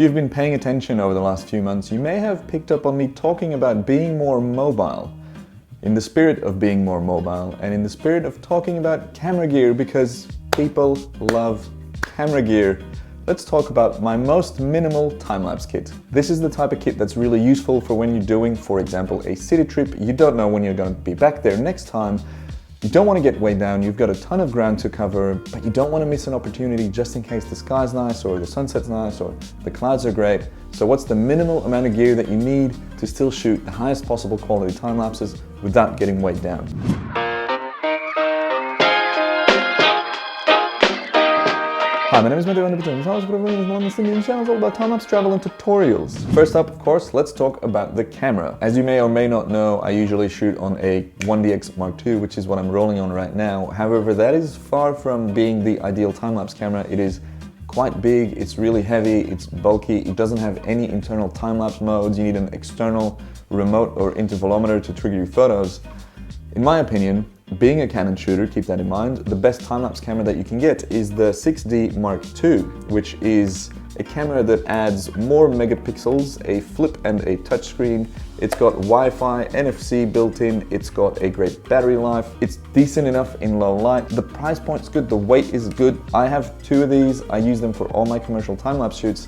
If you've been paying attention over the last few months, you may have picked up on me talking about being more mobile. In the spirit of being more mobile and in the spirit of talking about camera gear, because people love camera gear, let's talk about my most minimal time-lapse kit. This is the type of kit that's really useful for when you're doing, for example, a city trip. You don't know when you're going to be back there next time. You don't want to get way down, you've got a ton of ground to cover, but you don't want to miss an opportunity just in case the sky's nice or the sunset's nice or the clouds are great. So what's the minimal amount of gear that you need to still shoot the highest possible quality time lapses without getting weighed down? Hi, my name is Vandeputte, and this channel is all about time-lapse travel and tutorials. First up, of course, let's talk about the camera. As you may or may not know, I usually shoot on a 1DX Mark II, which is what I'm rolling on right now. However, that is far from being the ideal time-lapse camera. It is quite big, it's really heavy, it's bulky, it doesn't have any internal time-lapse modes. You need an external remote or intervalometer to trigger your photos. In my opinion, being a Canon shooter, keep that in mind, the best time-lapse camera that you can get is the 6D Mark II, which is a camera that adds more megapixels, a flip and a touchscreen. It's got Wi-Fi, NFC built in, it's got a great battery life, it's decent enough in low light, the price point's good, the weight is good. I have two of these, I use them for all my commercial time-lapse shoots,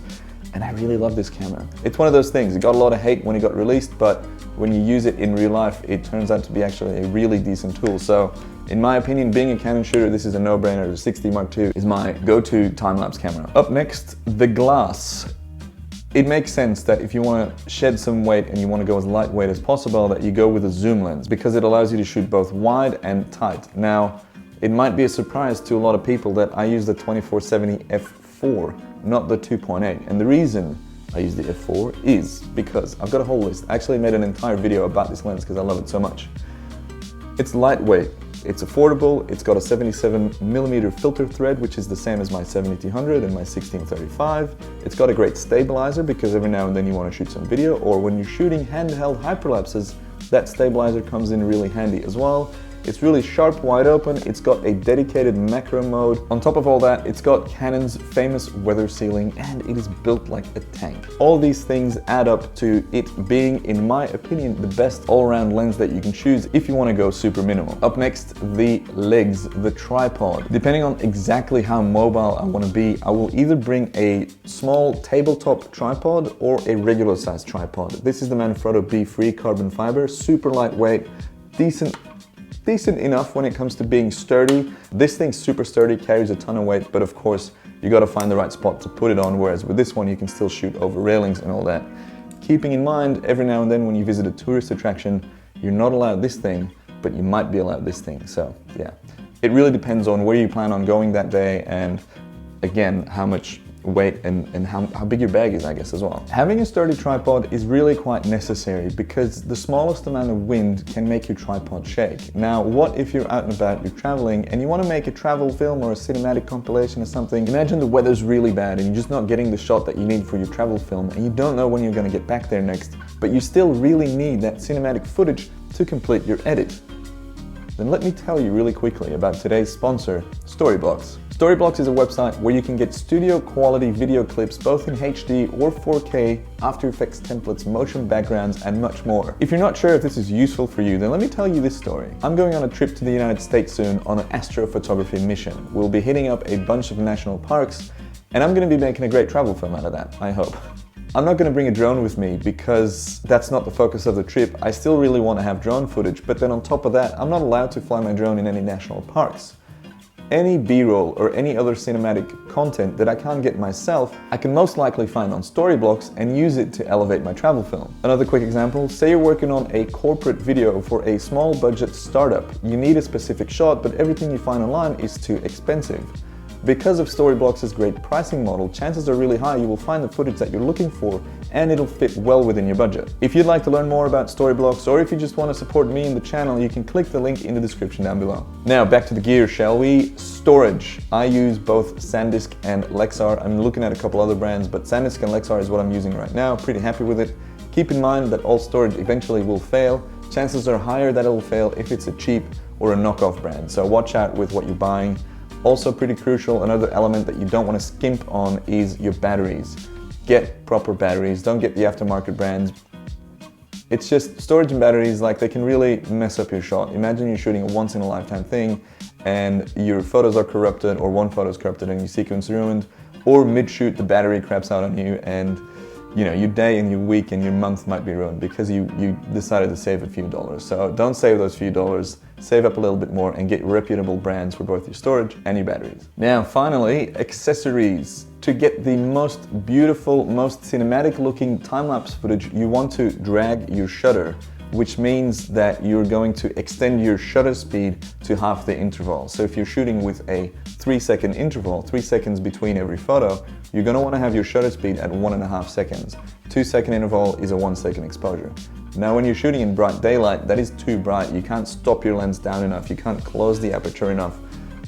and I really love this camera. It's one of those things, it got a lot of hate when it got released, but when you use it in real life, it turns out to be actually a really decent tool. So, in my opinion, being a Canon shooter, this is a no-brainer. The 6D Mark II is my go-to time-lapse camera. Up next, the glass. It makes sense that if you want to shed some weight and you want to go as lightweight as possible, that you go with a zoom lens, because it allows you to shoot both wide and tight. Now, it might be a surprise to a lot of people that I use the 24-70 f4, not the 2.8. And the reason I use the f4 is because I've got a whole list. I actually made an entire video about this lens because I love it so much. It's lightweight, it's affordable, it's got a 77mm filter thread, which is the same as my 70-200 and my 16-35. It's got a great stabilizer because every now and then you want to shoot some video, or when you're shooting handheld hyperlapses, that stabilizer comes in really handy as well. It's really sharp, wide open, it's got a dedicated macro mode. On top of all that, it's got Canon's famous weather sealing, and it is built like a tank. All these things add up to it being, in my opinion, the best all-around lens that you can choose if you want to go super minimal. Up next, the legs, the tripod. Depending on exactly how mobile I want to be, I will either bring a small tabletop tripod or a regular size tripod. This is the Manfrotto B3 carbon fiber, super lightweight, decent enough when it comes to being sturdy. This thing's super sturdy, carries a ton of weight, but of course, you gotta find the right spot to put it on, whereas with this one, you can still shoot over railings and all that. Keeping in mind, every now and then when you visit a tourist attraction, you're not allowed this thing, but you might be allowed this thing. So yeah, it really depends on where you plan on going that day, and again, how much weight and how big your bag is, I guess, as well. Having a sturdy tripod is really quite necessary because the smallest amount of wind can make your tripod shake. Now, what if you're out and about, you're traveling, and you want to make a travel film or a cinematic compilation or something? Imagine the weather's really bad and you're just not getting the shot that you need for your travel film, and you don't know when you're going to get back there next, but you still really need that cinematic footage to complete your edit. Then let me tell you really quickly about today's sponsor, Storyblocks. Storyblocks is a website where you can get studio quality video clips both in HD or 4K, After Effects templates, motion backgrounds, and much more. If you're not sure if this is useful for you, then let me tell you this story. I'm going on a trip to the United States soon on an astrophotography mission. We'll be hitting up a bunch of national parks, and I'm going to be making a great travel film out of that, I hope. I'm not going to bring a drone with me because that's not the focus of the trip. I still really want to have drone footage, but then on top of that, I'm not allowed to fly my drone in any national parks. Any B-roll or any other cinematic content that I can't get myself, I can most likely find on Storyblocks and use it to elevate my travel film. Another quick example, say you're working on a corporate video for a small budget startup. You need a specific shot, but everything you find online is too expensive. Because of Storyblocks' great pricing model, chances are really high you will find the footage that you're looking for, and it'll fit well within your budget. If you'd like to learn more about Storyblocks, or if you just want to support me and the channel, you can click the link in the description down below. Now back to the gear, shall we? Storage. I use both SanDisk and Lexar. I'm looking at a couple other brands, but SanDisk and Lexar is what I'm using right now. Pretty happy with it. Keep in mind that all storage eventually will fail. Chances are higher that it'll fail if it's a cheap or a knockoff brand, so watch out with what you're buying. Also pretty crucial, another element that you don't want to skimp on is your batteries. get proper batteries, don't get the aftermarket brands. It's just storage and batteries, like they can really mess up your shot. Imagine you're shooting a once in a lifetime thing and your photos are corrupted, or one photo is corrupted and your sequence ruined, or mid-shoot the battery craps out on you and you know, your day and your week and your month might be ruined because you decided to save a few dollars. So don't save those few dollars, save up a little bit more and get reputable brands for both your storage and your batteries. Now finally, accessories. To get the most beautiful, most cinematic looking time-lapse footage, you want to drag your shutter, which means that you're going to extend your shutter speed to half the interval. So if you're shooting with a 3-second interval, 3 seconds between every photo, you're gonna wanna have your shutter speed at 1.5 seconds. 2-second interval is a 1-second exposure. Now when you're shooting in bright daylight, that is too bright. You can't stop your lens down enough. You can't close the aperture enough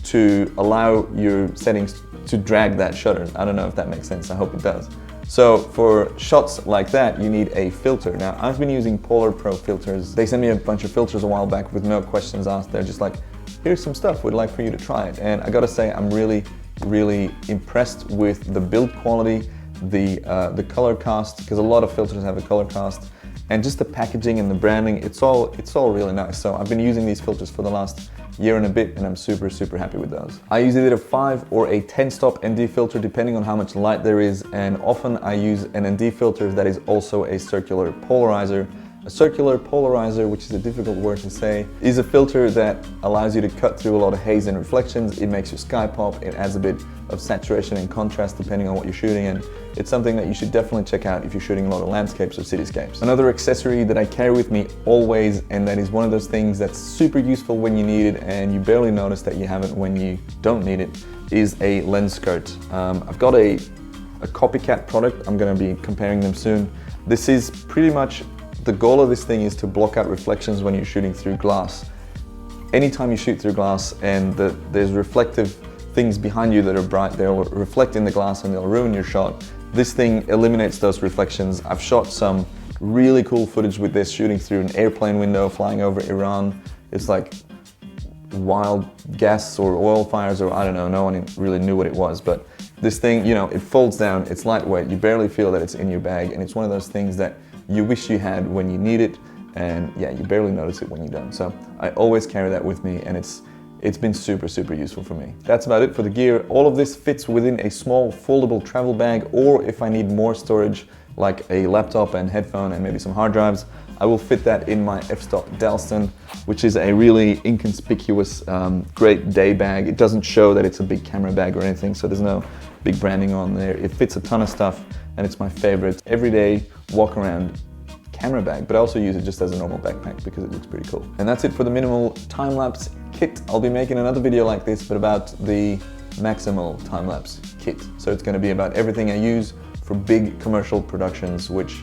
to allow your settings to drag that shutter. I don't know if that makes sense, I hope it does. So for shots like that, you need a filter. Now I've been using Polar Pro filters. They sent me a bunch of filters a while back with no questions asked. They're just like, here's some stuff, we'd like for you to try it. And I gotta say, I'm really impressed with the build quality, the color cast, because a lot of filters have a color cast, and just the packaging and the branding, it's all really nice. So I've been using these filters for the last year and a bit, and I'm super happy with those. I use either a 5 or a 10 stop ND filter depending on how much light there is, and often I use an ND filter that is also a circular polarizer. A circular polarizer, which is a difficult word to say, is a filter that allows you to cut through a lot of haze and reflections. It makes your sky pop, it adds a bit of saturation and contrast depending on what you're shooting, and it's something that you should definitely check out if you're shooting a lot of landscapes or cityscapes. Another accessory that I carry with me always, and that is one of those things that's super useful when you need it and you barely notice that you have it when you don't need it, is a lens skirt. I've got a copycat product. I'm going to be comparing them soon. This is pretty much, the goal of this thing is to block out reflections when you're shooting through glass. Anytime you shoot through glass and there's reflective things behind you that are bright, they'll reflect in the glass and they'll ruin your shot. This thing eliminates those reflections. I've shot some really cool footage with this, shooting through an airplane window, flying over Iran. It's like wild gas or oil fires, or I don't know, no one really knew what it was, but this thing, you know, it folds down, it's lightweight, you barely feel that it's in your bag, and it's one of those things that you wish you had when you need it, and yeah, you barely notice it when you don't. So I always carry that with me, and it's been super useful for me. That's about it for the gear. All of this fits within a small foldable travel bag, or if I need more storage, like a laptop and headphone and maybe some hard drives, I will fit that in my f-stop Dalston, which is a really inconspicuous, great day bag. It doesn't show that it's a big camera bag or anything, so there's no big branding on there. It fits a ton of stuff, and it's my favorite everyday walk around camera bag, but I also use it just as a normal backpack because it looks pretty cool. And that's it for the minimal time-lapse kit. I'll be making another video like this, but about the maximal time-lapse kit. So it's going to be about everything I use for big commercial productions, which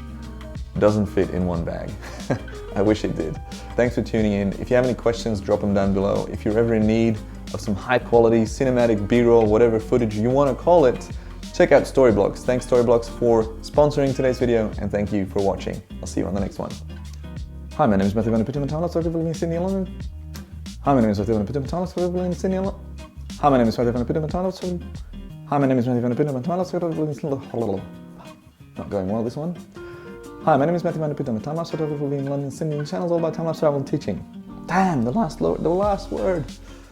doesn't fit in one bag. I wish it did. Thanks for tuning in. If you have any questions, drop them down below. If you're ever in need of some high quality cinematic B-roll, whatever footage you want to call it, check out Storyblocks. Thanks Storyblocks for sponsoring today's video, and thank you for watching. I'll see you on the next one. Hi, my name is Matthew Vandeputte, in Sydney, London. Hi, my name is Matthew Vandeputte, in Sydney, London. Hi, my name is Matthew Vandeputte, Hi, my name is Matthew Vandeputte, not going well, this one. Hi, my name is Matthew Vandeputte, I'm a time-lapse photographer in London, Sydney, channels all about time-lapse travel and teaching. Damn, the last word.